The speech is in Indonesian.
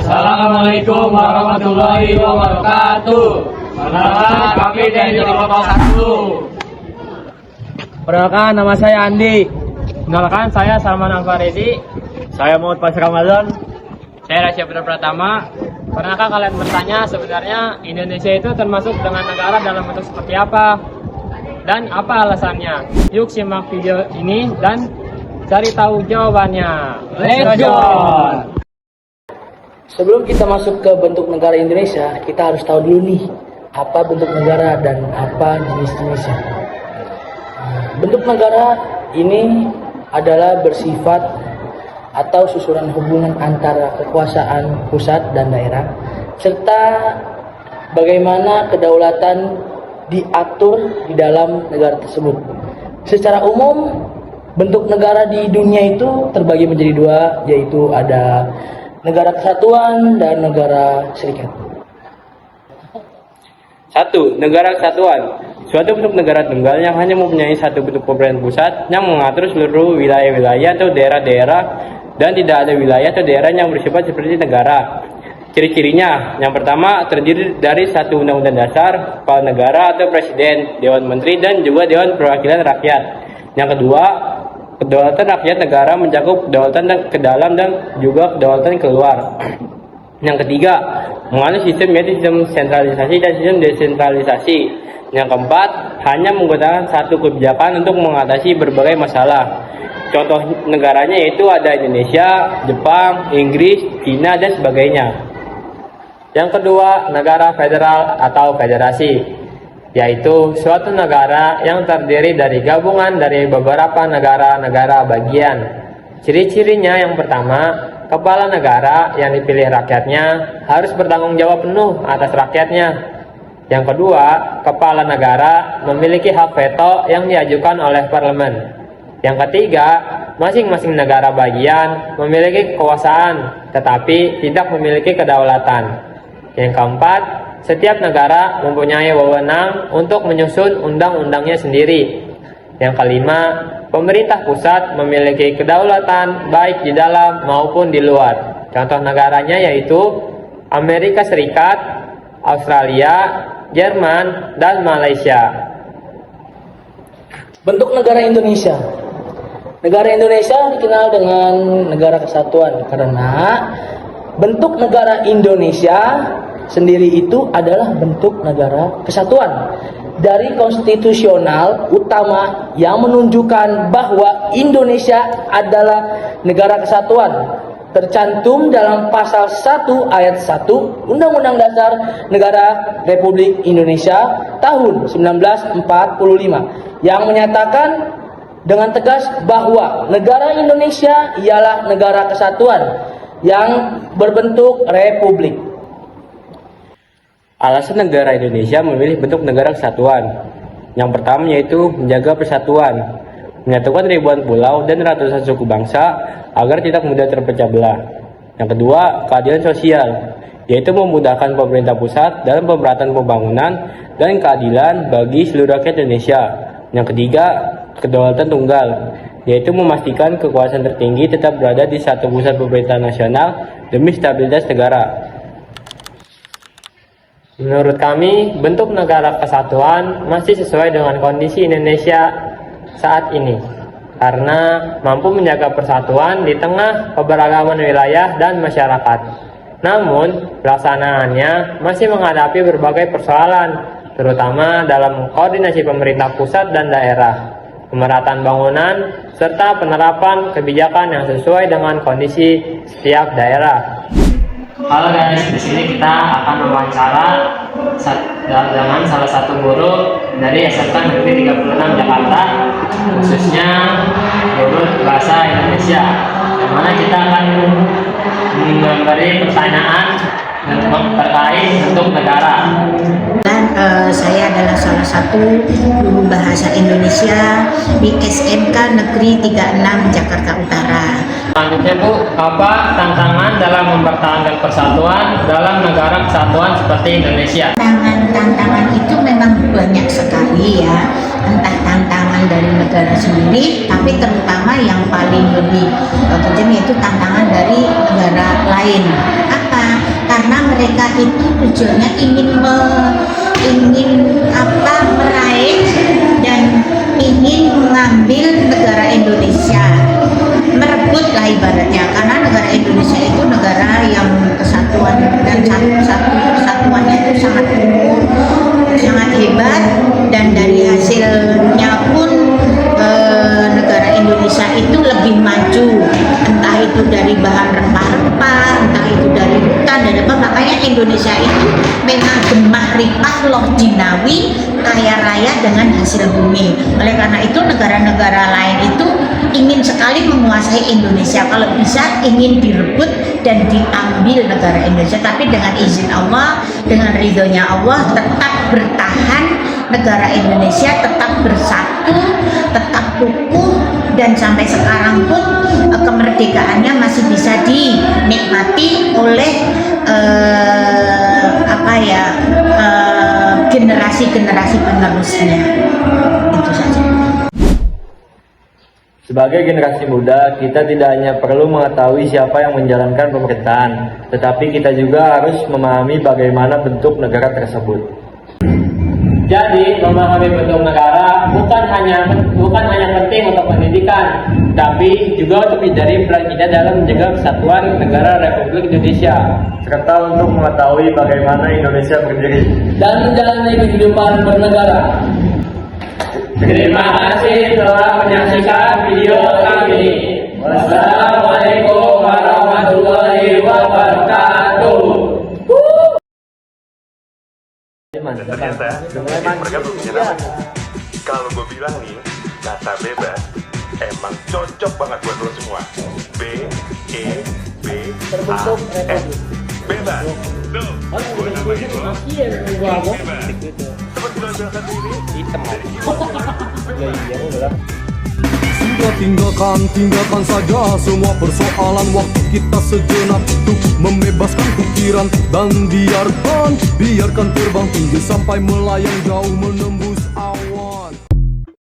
Assalamualaikum warahmatullahi wabarakatuh. Perkenalkan, kami dari kelompok 1. Perkenalkan, nama saya Andi. Kenalkan, saya Salman Al-Faridi. Saya Muhammad Pasir Ramadan. Saya Rasya Putra Pratama. Pernahkah kalian bertanya sebenarnya Indonesia itu termasuk dengan negara dalam bentuk seperti apa? Dan apa alasannya? Yuk simak video ini dan cari tahu jawabannya. Let's go! Sebelum kita masuk ke bentuk negara Indonesia, kita harus tahu dulu nih apa bentuk negara dan apa jenis-jenisnya. Bentuk negara ini adalah bersifat atau susunan hubungan antara kekuasaan pusat dan daerah, serta bagaimana kedaulatan diatur di dalam negara tersebut. Secara umum, bentuk negara di dunia itu terbagi menjadi dua, yaitu ada negara kesatuan dan negara serikat. 1. Negara kesatuan. Suatu bentuk negara tunggal yang hanya mempunyai satu bentuk pemerintahan pusat yang mengatur seluruh wilayah-wilayah atau daerah-daerah dan tidak ada wilayah atau daerah yang bersifat seperti negara. Ciri-cirinya, yang pertama terdiri dari satu undang-undang dasar, kepala negara atau presiden, dewan menteri dan juga dewan perwakilan rakyat. Yang kedua, kedaulatan rakyat negara mencakup kedaulatan ke dalam dan juga kedaulatan keluar. Yang ketiga, menganut sistem yaitu sistem sentralisasi dan sistem desentralisasi. Yang keempat, hanya menggunakan satu kebijakan untuk mengatasi berbagai masalah. Contoh negaranya yaitu ada Indonesia, Jepang, Inggris, Cina, dan sebagainya. Yang kedua, negara federal atau federasi, yaitu suatu negara yang terdiri dari gabungan dari beberapa negara-negara bagian. Ciri-cirinya yang pertama, kepala negara yang dipilih rakyatnya harus bertanggung jawab penuh atas rakyatnya. Yang kedua, kepala negara memiliki hak veto yang diajukan oleh parlemen. Yang ketiga, masing-masing negara bagian memiliki kekuasaan tetapi tidak memiliki kedaulatan. Yang keempat, setiap negara mempunyai wewenang untuk menyusun undang-undangnya sendiri. Yang kelima, pemerintah pusat memiliki kedaulatan baik di dalam maupun di luar. Contoh negaranya yaitu Amerika Serikat, Australia, Jerman, dan Malaysia. Bentuk negara Indonesia. Negara Indonesia dikenal dengan negara kesatuan karena bentuk negara Indonesia sendiri itu adalah bentuk negara kesatuan dari konstitusional utama yang menunjukkan bahwa Indonesia adalah negara kesatuan tercantum dalam pasal 1 ayat 1 Undang-Undang Dasar Negara Republik Indonesia tahun 1945 yang menyatakan dengan tegas bahwa negara Indonesia ialah negara kesatuan yang berbentuk republik. Alasan negara Indonesia memilih bentuk negara kesatuan. Yang pertama yaitu menjaga persatuan, menyatukan ribuan pulau dan ratusan suku bangsa agar tidak mudah terpecah belah. Yang kedua, keadilan sosial, yaitu memudahkan pemerintah pusat dalam pemerataan pembangunan dan keadilan bagi seluruh rakyat Indonesia. Yang ketiga, kedaulatan tunggal, yaitu memastikan kekuasaan tertinggi tetap berada di satu pusat pemerintahan nasional demi stabilitas negara. Menurut kami, bentuk negara kesatuan masih sesuai dengan kondisi Indonesia saat ini, karena mampu menjaga persatuan di tengah keberagaman wilayah dan masyarakat. Namun, pelaksanaannya masih menghadapi berbagai persoalan, terutama dalam koordinasi pemerintah pusat dan daerah, pemerataan bangunan, serta penerapan kebijakan yang sesuai dengan kondisi setiap daerah. Halo guys, di sini kita akan mewawancara dengan salah satu guru dari SMK Negeri 36 Jakarta, khususnya guru bahasa Indonesia, yang mana kita akan memberi pertanyaan terkait bentuk negara. Dan saya adalah salah satu guru bahasa Indonesia di SMK Negeri 36 Jakarta Utara. Selanjutnya Bu, apa tantangan dalam mempertahankan persatuan dalam negara kesatuan seperti Indonesia? Tantangan itu memang banyak sekali ya, entah tantangan dari negara sendiri, tapi terutama yang paling lebih penting yaitu tantangan dari negara lain. Apa? itu tujuannya ingin meraih dan ingin mengambil negara Indonesia, merebut lah ibaratnya, karena negara Indonesia itu negara yang kesatuan dan kesatuannya itu sangat hebat, dan dari hasilnya pun negara Indonesia itu lebih maju, entah itu dari bahan rempah-rempah, entah itu dari hutan dan apa. Makanya Indonesia itu memang gemah ripah loh jinawi, kaya raya dengan hasil bumi. Oleh karena itu negara-negara lain itu ingin sekali menguasai Indonesia, kalau bisa ingin direbut dan diambil negara Indonesia, tapi dengan izin Allah, dengan ridhonya Allah tetap bertahan, negara Indonesia tetap bersatu, tetap kukuh, dan sampai sekarang pun kemerdekaannya masih bisa dinikmati oleh generasi-generasi penerusnya. Itu saja. Sebagai generasi muda, kita tidak hanya perlu mengetahui siapa yang menjalankan pemerintahan, tetapi kita juga harus memahami bagaimana bentuk negara tersebut. Jadi, memahami bentuk negara bukan hanya penting untuk pendidikan, tapi juga untuk menjadi peran kita dalam menjaga kesatuan negara Republik Indonesia, serta untuk mengetahui bagaimana Indonesia berdiri dan menjalani kehidupan bernegara. Terima kasih telah menyaksikan video kami. Wassalamualaikum warahmatullahi wabarakatuh. Ternyata mereka belum punya nama. Kalau gue bilang nih, kata bebas emang cocok banget buat lo semua. B-E-B-A-S. Bebas. Tuh, gue namain lo bebas. Seperti lo bilang sendiri, hitam Sudah tinggalkan saja semua persoalan. Waktu kita sejenak untuk membebaskan pikiran. Dan biarkan terbang tinggi sampai melayang jauh menembus